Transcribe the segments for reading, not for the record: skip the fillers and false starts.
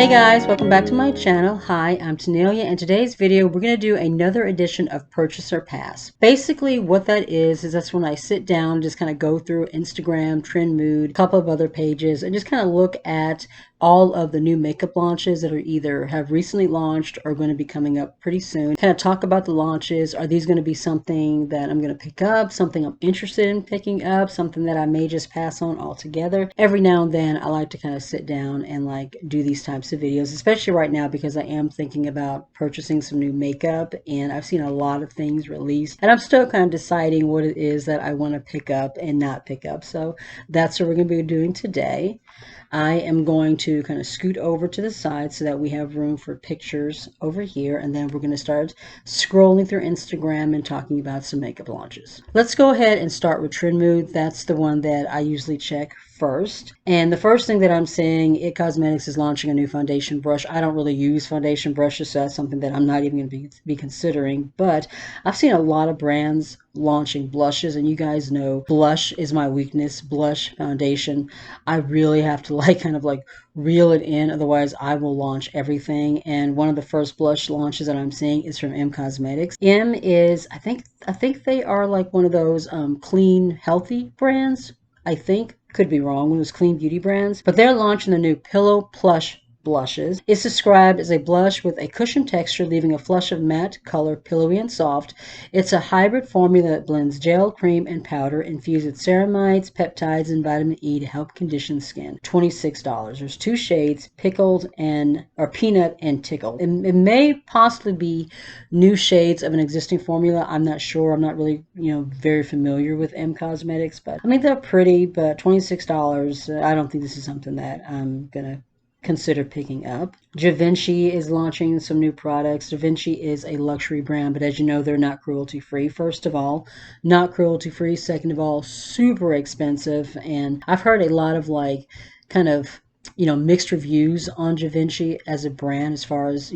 Hey guys, welcome back to my channel. Hi, I'm Tanealia, and today's video we're going to do another edition of Purchaser Pass. Basically what that is that's when I sit down, just kind of go through Instagram, Trend Mood, a couple of other pages, and just kind of look at all of the new makeup launches that are either have recently launched or going to be coming up pretty soon. Kind of talk about the launches. Are these going to be something that I'm going to pick up, something I'm interested in picking up, something that I may just pass on altogether? Every now and then I like to kind of sit down and like do these types of videos, especially right now because I am thinking about purchasing some new makeup, and I've seen a lot of things released and I'm still kind of deciding what it is that I want to pick up and not pick up. So that's what we're going to be doing today. I am going to kind of scoot over to the side so that we have room for pictures over here, and then we're going to start scrolling through Instagram and talking about some makeup launches. Let's go ahead and start with Trend Mood. That's the one that I usually check first. And the first thing that I'm seeing, It Cosmetics is launching a new foundation brush. I don't really use foundation brushes, so that's something that I'm not even going to be considering. But I've seen a lot of brands launching blushes, and you guys know blush is my weakness. Blush, foundation, I really have to kind of reel it in, otherwise I will launch everything. And one of the first blush launches that I'm seeing is from M Cosmetics. M is, I think they are like one of those clean healthy brands. I think, could be wrong, one of those clean beauty brands, but they're launching the new Pillow Plush blushes. It's described as a blush with a cushion texture, leaving a flush of matte color, pillowy and soft. It's a hybrid formula that blends gel, cream, and powder, infused with ceramides, peptides, and vitamin E to help condition skin. $26. There's two shades, pickled or peanut and tickled. It may possibly be new shades of an existing formula. I'm not sure. I'm not really, very familiar with M Cosmetics, but I mean, they're pretty, but $26, I don't think this is something that I'm gonna consider picking up. Givenchy is launching some new products. Givenchy is a luxury brand, but as you know, they're not cruelty free. First of all, not cruelty free. Second of all, super expensive. And I've heard a lot of kind of, mixed reviews on Givenchy as a brand as far as,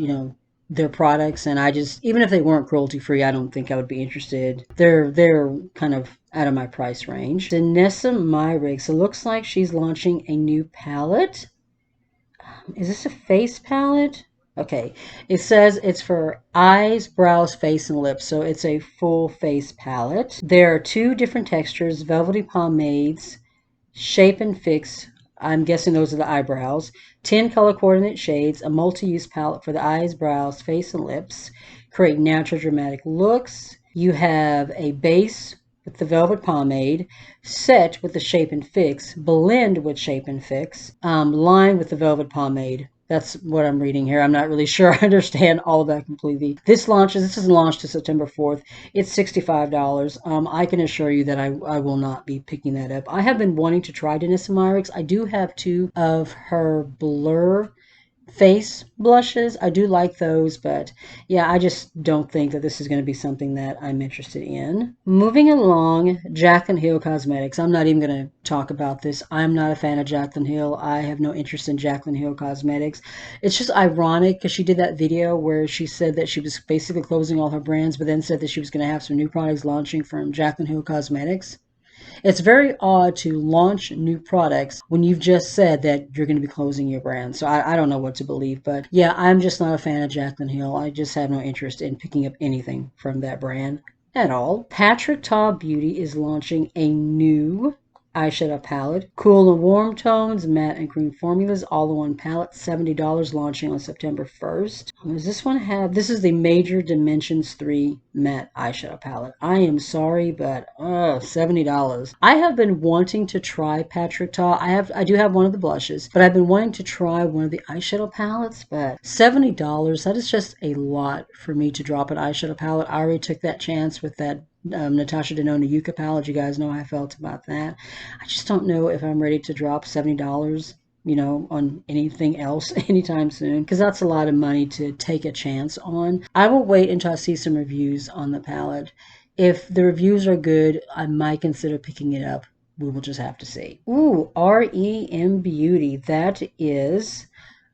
their products. And I just, even if they weren't cruelty free, I don't think I would be interested. They're kind of out of my price range. Danessa Myricks, it looks like she's launching a new palette. Is this a face palette? Okay, it says it's for eyes, brows, face, and lips, so it's a full face palette. There are two different textures, velvety pomades, shape and fix. I'm guessing those are the eyebrows. 10 color coordinate shades, a multi-use palette for the eyes, brows, face, and lips. Create natural dramatic looks. You have a base with the velvet pomade, set with the shape and fix, blend with shape and fix, line with the velvet pomade. That's what I'm reading here. I'm not really sure I understand all of that completely. This is launched to September 4th. It's $65. I can assure you that I will not be picking that up. I have been wanting to try Danessa Myricks. I do have two of her Blur face blushes. I do like those, but yeah, I just don't think that this is going to be something that I'm interested in. Moving along, Jaclyn Hill Cosmetics. I'm not even going to talk about this. I'm not a fan of Jaclyn Hill. I have no interest in Jaclyn Hill Cosmetics. It's just ironic because she did that video where she said that she was basically closing all her brands, but then said that she was going to have some new products launching from Jaclyn Hill Cosmetics. It's very odd to launch new products when you've just said that you're going to be closing your brand. So I don't know what to believe. But yeah, I'm just not a fan of Jaclyn Hill. I just have no interest in picking up anything from that brand at all. Patrick Ta Beauty is launching a new eyeshadow palette. Cool and warm tones, matte and cream formulas, all-in-one palette, $70, launching on September 1st. Does this one have, this is the Major Dimensions 3 matte eyeshadow palette. I am sorry, but $70. I have been wanting to try Patrick Ta. I do have one of the blushes, but I've been wanting to try one of the eyeshadow palettes, but $70, that is just a lot for me to drop an eyeshadow palette. I already took that chance with that Natasha Denona Yucca palette. You guys know how I felt about that. I just don't know if I'm ready to drop $70, on anything else anytime soon, because that's a lot of money to take a chance on. I will wait until I see some reviews on the palette. If the reviews are good, I might consider picking it up. We will just have to see. Ooh, REM Beauty. That is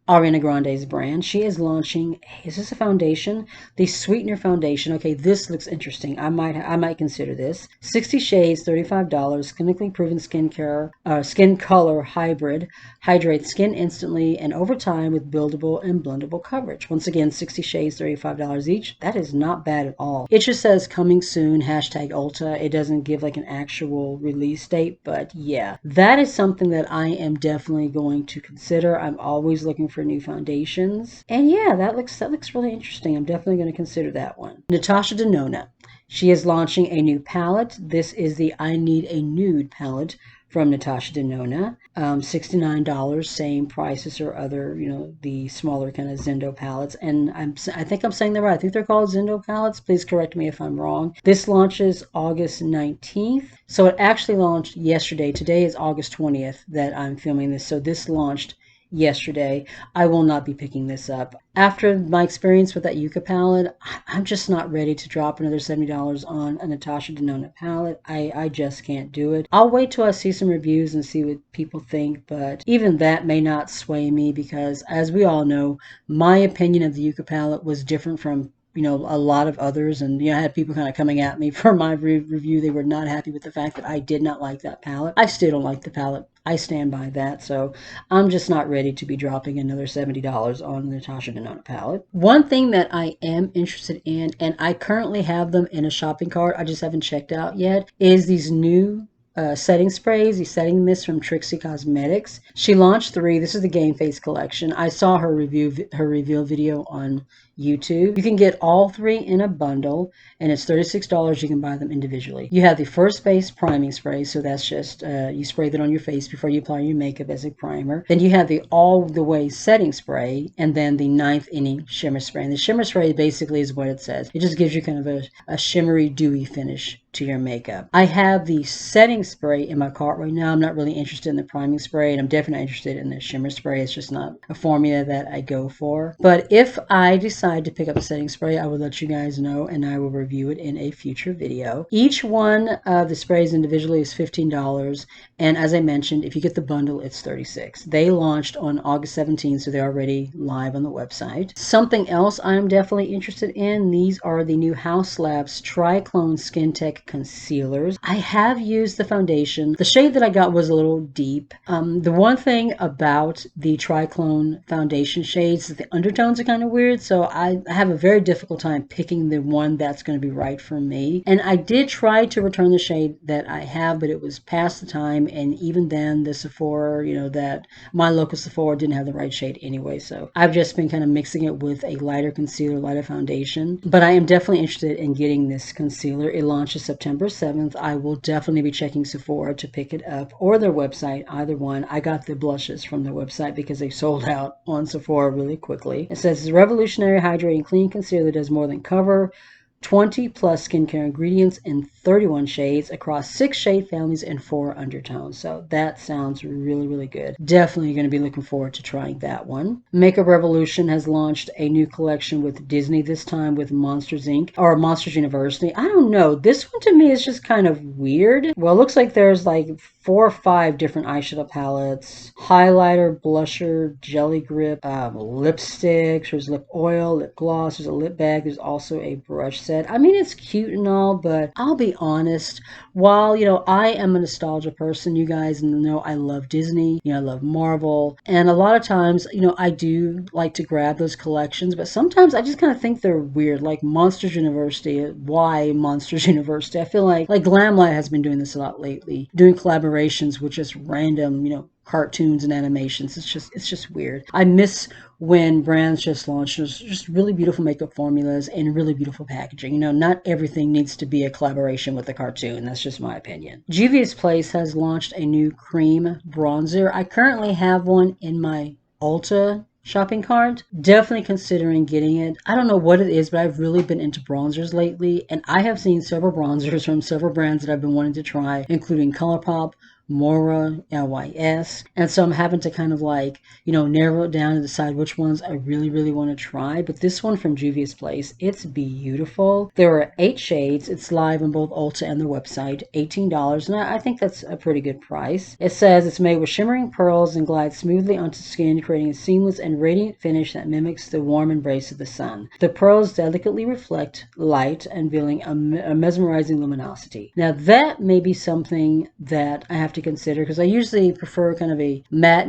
Ariana Grande's brand. She is launching, is this a foundation? The Sweetener Foundation. Okay, this looks interesting. I might consider this. 60 shades, $35. Clinically proven skincare, skin color hybrid. Hydrates skin instantly and over time with buildable and blendable coverage. Once again, 60 shades, $35 each. That is not bad at all. It just says coming soon, hashtag Ulta. It doesn't give like an actual release date, but yeah, that is something that I am definitely going to consider. I'm always looking for new foundations. And yeah, that looks really interesting. I'm definitely going to consider that one. Natasha Denona. She is launching a new palette. This is the I Need a Nude palette from Natasha Denona. $69, same price as her other, the smaller kind of Zendo palettes. And I think I'm saying that right. I think they're called Zendo palettes. Please correct me if I'm wrong. This launches August 19th. So it actually launched yesterday. Today is August 20th that I'm filming this. So this launched yesterday. I will not be picking this up. After my experience with that Yucca palette, I'm just not ready to drop another $70 on a Natasha Denona palette. I just can't do it. I'll wait till I see some reviews and see what people think, but even that may not sway me because, as we all know, my opinion of the Yucca palette was different from a lot of others, and I had people kind of coming at me for my review. They were not happy with the fact that I did not like that palette. I still don't like the palette. I stand by that, so I'm just not ready to be dropping another $70 on the Natasha Denona palette. One thing that I am interested in, and I currently have them in a shopping cart, I just haven't checked out yet, is these new setting sprays, the setting mist from Trixie Cosmetics. She launched 3. This is the Game Face collection. I saw her reveal video on YouTube. You can get all 3 in a bundle, and it's $36. You can buy them individually. You have the first base priming spray, so that's just you spray that on your face before you apply your makeup as a primer. Then you have the all the way setting spray, and then the 9th inning shimmer spray. And the shimmer spray basically is what it says. It just gives you kind of a shimmery, dewy finish to your makeup. I have the setting spray in my cart right now. I'm not really interested in the priming spray, and I'm definitely not interested in the shimmer spray. It's just not a formula that I go for. But if I decide to pick up a setting spray, I will let you guys know, and I will review it in a future video. Each one of the sprays individually is $15, and as I mentioned, if you get the bundle, it's $36. They launched on August 17th, so they're already live on the website. Something else I'm definitely interested in, these are the new Haus Labs Triclone Skin Tech concealers. I have used the foundation. The shade that I got was a little deep. The one thing about the Triclone foundation shades is the undertones are kind of weird, so I have a very difficult time picking the one that's going to be right for me. And I did try to return the shade that I have, but it was past the time, and even then the Sephora, that my local Sephora didn't have the right shade anyway, so I've just been kind of mixing it with a lighter concealer, lighter foundation. But I am definitely interested in getting this concealer. It launches September 7th. I will definitely be checking Sephora to pick it up, or their website, either one. I got the blushes from their website because they sold out on Sephora really quickly. It says it's a revolutionary hydrating clean concealer that does more than cover 20 plus skincare ingredients in 31 shades across 6 shade families and 4 undertones. So that sounds really, really good. Definitely going to be looking forward to trying that one. Makeup Revolution has launched a new collection with Disney, this time with Monsters Inc. or Monsters University. I don't know. This one to me is just kind of weird. Well, it looks like there's like 4 or 5 different eyeshadow palettes, highlighter, blusher, jelly grip, lipsticks, there's lip oil, lip gloss, there's a lip bag, there's also a brush set. I mean, it's cute and all, but I'll be honest, while, I am a nostalgia person, you guys know I love Disney, I love Marvel, and a lot of times, I do like to grab those collections, but sometimes I just kind of think they're weird, like Monsters University. Why Monsters University? I feel like Glamlight has been doing this a lot lately, doing collaborations with just random, cartoons and animations. It's just weird. I miss when brands just launch just really beautiful makeup formulas and really beautiful packaging. Not everything needs to be a collaboration with a cartoon. That's just my opinion. Juvia's Place has launched a new cream bronzer. I currently have one in my Ulta shopping cart. Definitely considering getting it. I don't know what it is, but I've really been into bronzers lately, and I have seen several bronzers from several brands that I've been wanting to try, including ColourPop, Mora, LYS. And so I'm having to kind of like, narrow it down and decide which ones I really, really want to try. But this one from Juvia's Place, it's beautiful. There are 8 shades. It's live on both Ulta and their website, $18. And I think that's a pretty good price. It says it's made with shimmering pearls and glides smoothly onto skin, creating a seamless and radiant finish that mimics the warm embrace of the sun. The pearls delicately reflect light, unveiling a mesmerizing luminosity. Now that may be something that I have to consider, because I usually prefer kind of a matte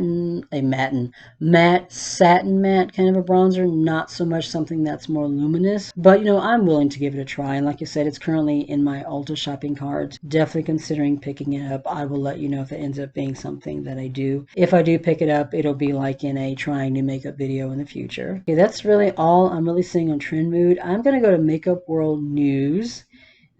satin matte kind of a bronzer, not so much something that's more luminous. But I'm willing to give it a try, and like I said, it's currently in my Ulta shopping cart. Definitely considering picking it up. I will let you know if it ends up being something that I do. If I do pick it up, it'll be like in a trying new makeup video in the future. Okay, that's really all I'm really seeing on Trend Mood. I'm gonna go to Makeup World News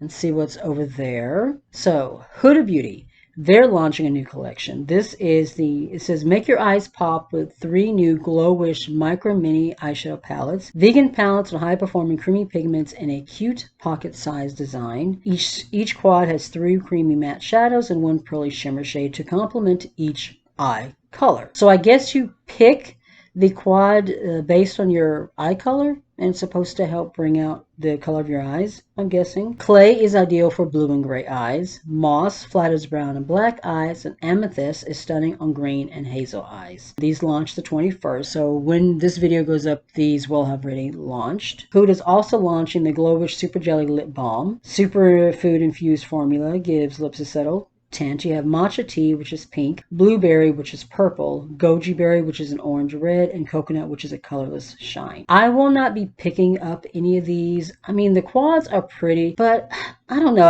and see what's over there. So, Huda Beauty, they're launching a new collection. It says, make your eyes pop with 3 new Glow Wish Micro Mini Eyeshadow Palettes. Vegan palettes with high-performing creamy pigments in a cute pocket-sized design. Each quad has 3 creamy matte shadows and 1 pearly shimmer shade to complement each eye color. So I guess you pick the quad based on your eye color, and it's supposed to help bring out the color of your eyes, I'm guessing. Clay is ideal for blue and gray eyes. Moss flatters brown and black eyes, and Amethyst is stunning on green and hazel eyes. These launch the 21st, so when this video goes up, these will have already launched. Pout is also launching the Glow Wish Super Jelly Lip Balm. Superfood infused formula gives lips a subtle tint. You have matcha tea, which is pink, blueberry, which is purple, goji berry, which is an orange red, and coconut, which is a colorless shine. I will not be picking up any of these. I mean, the quads are pretty, but I don't know.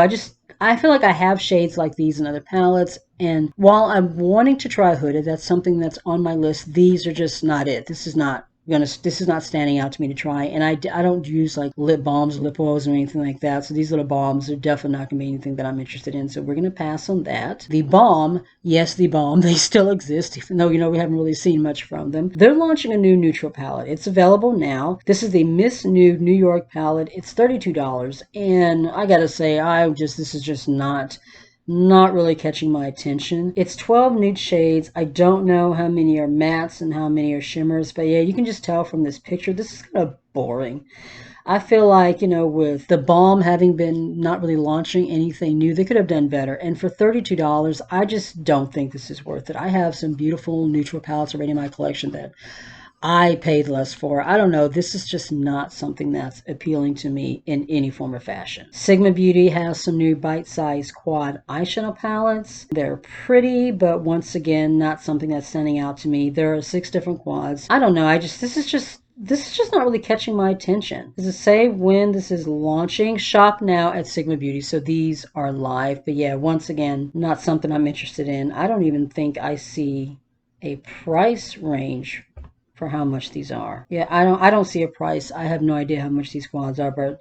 I feel like I have shades like these in other palettes, and while I'm wanting to try Huda, that's something that's on my list. These are just not it. This is not standing out to me to try, and I don't use like lip balms, lip oils, or anything like that. So these little balms are definitely not going to be anything that I'm interested in. So we're going to pass on that. The balm, yes, the balm, they still exist, even though we haven't really seen much from them. They're launching a new neutral palette. It's available now. This is the Miss Nude New York palette. It's $32, and I gotta say, this is just not really catching my attention. It's 12 nude shades. I don't know how many are mattes and how many are shimmers, but yeah, you can just tell from this picture, this is kind of boring. I feel like, with the balm having been not really launching anything new, they could have done better. And for $32, I just don't think this is worth it. I have some beautiful neutral palettes already in my collection that I paid less for. I don't know. This is just not something that's appealing to me in any form or fashion. Sigma Beauty has some new bite-sized quad eyeshadow palettes. They're pretty, but once again, not something that's standing out to me. There are 6 different quads. I don't know. This is just not really catching my attention. Does it say when this is launching? Shop now at Sigma Beauty. So these are live. But yeah, once again, not something I'm interested in. I don't even think I see a price range for how much these are. Yeah, I don't see a price. I have no idea how much these quads are, but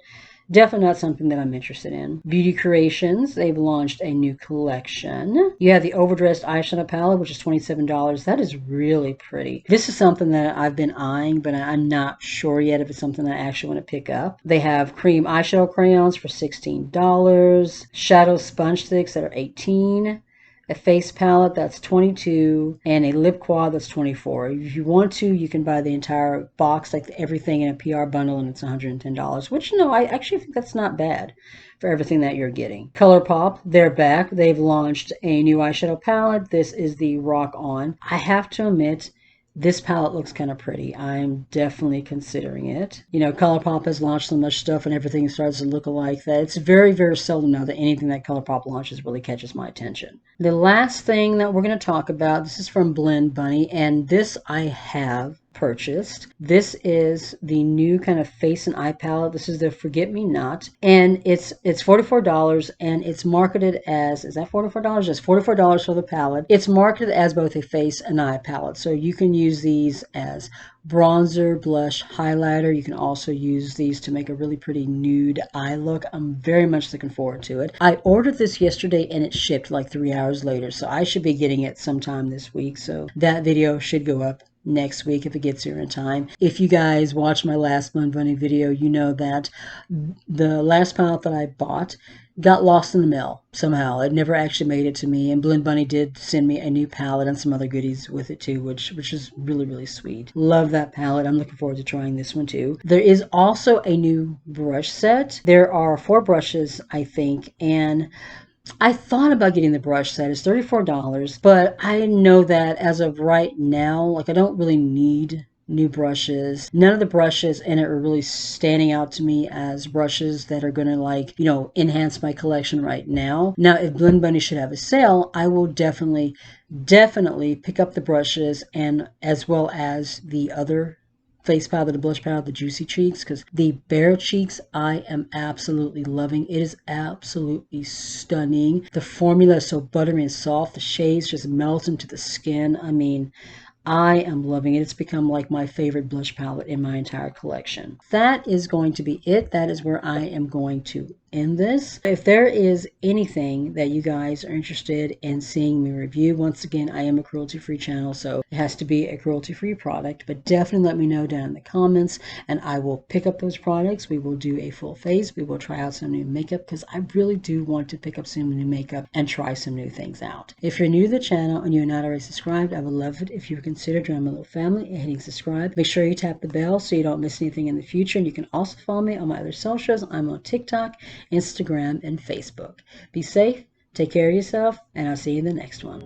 definitely not something that I'm interested in. Beauty Creations, they've launched a new collection. You have the Overdressed Eyeshadow Palette, which is $27. That is really pretty. This is something that I've been eyeing, but I'm not sure yet if it's something that I actually want to pick up. They have cream eyeshadow crayons for $16. Shadow sponge sticks that are $18. A face palette that's $22, and a lip quad that's $24. If you want to, you can buy the entire box, like everything in a PR bundle, and it's $110, which, I actually think that's not bad for everything that you're getting. ColourPop, they're back. They've launched a new eyeshadow palette. This is the Rock On. I have to admit, this palette looks kind of pretty. I'm definitely considering it. ColourPop has launched so much stuff and everything starts to look alike that it's very, very seldom now that anything that ColourPop launches really catches my attention. The last thing that we're going to talk about, this is from Blend Bunny, and this I have purchased. This is the new kind of face and eye palette. This is the Forget Me Not, and it's $44, and it's marketed as, is that $44? Yes, $44 for the palette. It's marketed as both a face and eye palette, so you can use these as bronzer, blush, highlighter. You can also use these to make a really pretty nude eye look. I'm very much looking forward to it. I ordered this yesterday and it shipped like 3 hours later, so I should be getting it sometime this week, so that video should go up next week if it gets here in time. If you guys watched my last Blend Bunny video, you know that the last palette that I bought got lost in the mail somehow. It never actually made it to me. And Blend Bunny did send me a new palette and some other goodies with it too, which is really, really sweet. Love that palette. I'm looking forward to trying this one too. There is also a new brush set. There are 4 brushes, I think, and I thought about getting the brush set. It's $34, but I know that as of right now, like I don't really need new brushes. None of the brushes in it are really standing out to me as brushes that are going to like, enhance my collection right now. Now, if Blend Bunny should have a sale, I will definitely pick up the brushes and as well as the other face powder, the blush powder, the Juicy Cheeks, because the Bare Cheeks I am absolutely loving. It is absolutely stunning. The formula is so buttery and soft. The shades just melt into the skin. I mean, I am loving it. It's become like my favorite blush palette in my entire collection. That is going to be it. That is where I am going to end this. If there is anything that you guys are interested in seeing me review, once again, I am a cruelty-free channel, so it has to be a cruelty-free product, but definitely let me know down in the comments and I will pick up those products. We will do a full face. We will try out some new makeup because I really do want to pick up some new makeup and try some new things out. If you're new to the channel and you're not already subscribed, I would love it if you would consider joining my little family and hitting subscribe. Make sure you tap the bell so you don't miss anything in the future, and you can also follow me on my other socials. I'm on TikTok, Instagram, and Facebook. Be safe, take care of yourself, and I'll see you in the next one.